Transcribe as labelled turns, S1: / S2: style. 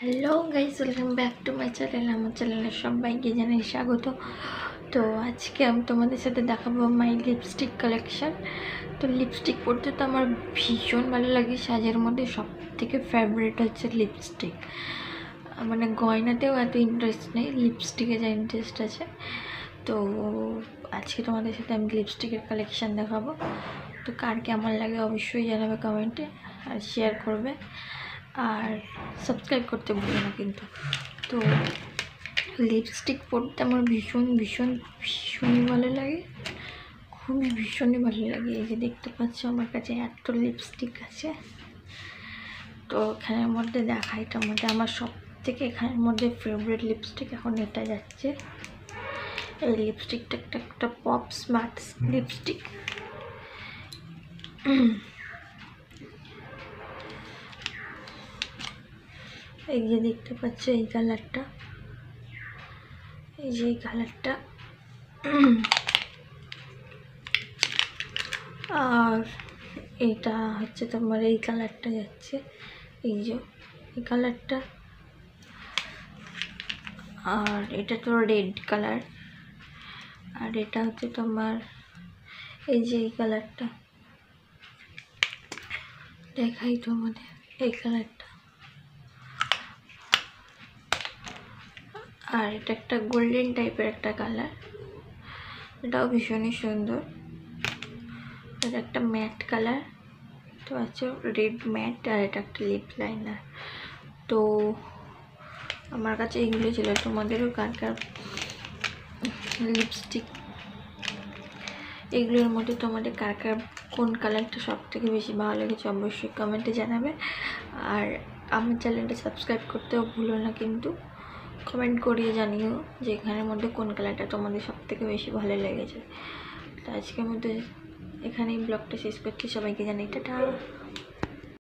S1: Hello guys, welcome back to my channel. আমার চ্যানেলে সবাইকে জানাই স্বাগত। তো আজকে আমি তোমাদের সাথে দেখাবো মাই লিপস্টিক কালেকশান। তো লিপস্টিক পরতে তো আমার ভীষণ ভালো লাগে। সাজের মধ্যে সব থেকে ফেভারিট হচ্ছে লিপস্টিক। মানে গয়নাতেও এত ইন্টারেস্ট নেই, লিপস্টিকে যা ইন্টারেস্ট আছে। তো আজকে তোমাদের সাথে আমি লিপস্টিকের কালেকশান দেখাবো। তো কার কেমন লাগে অবশ্যই জানাবে কমেন্টে, আর শেয়ার করবে, আর সাবস্ক্রাইব করতে ভুলো না কিন্তু। তো লিপস্টিক পরতে আমার ভীষণই ভালো লাগে, খুবই ভীষণই ভালো লাগে। এই যে দেখতে পাচ্ছ আমার কাছে এত লিপস্টিক আছে। তো এখানের মধ্যে দেখাই তোমাদের আমার সব থেকে এখানের মধ্যে ফেভারিট লিপস্টিক এখন এটা যাচ্ছে। এই লিপস্টিকটা একটা পপ স্মার্ট লিপস্টিক। এই যে দেখতে পাচ্ছ এই কালারটা, এই যে এই কালারটা, আর এটা হচ্ছে তোমার এই কালারটা যাচ্ছে, এই যে এই কালারটা, আর এটা তো রেড কালার, আর এটা হচ্ছে তোমার এই যে এই কালারটা দেখাই তোমাদের, এই কালারটা, আর এটা একটা গোল্ডেন টাইপের একটা কালার, এটাও ভীষণই সুন্দর। এটা একটা ম্যাট কালার, তো আছে রেড ম্যাট, আর এটা একটা লিপ লাইনার। তো আমার কাছে এইগুলো ছিল। তোমাদেরও কার কার লিপস্টিক এগুলোর মধ্যে তোমাদের কার কার কোন কালারটা সব থেকে বেশি ভালো লেগেছে অবশ্যই কমেন্টে জানাবে। আর আমার চ্যানেলটা সাবস্ক্রাইব করতেও ভুলো না কিন্তু, কমেন্ট করিয়ে জানিও যে এখানের মধ্যে কোন কালারটা তোমাদের সব থেকে বেশি ভালো লেগেছে। তো আজকের মধ্যে এখানেই ব্লগটা শেষ করছি। সবাইকে জানাই টাটা।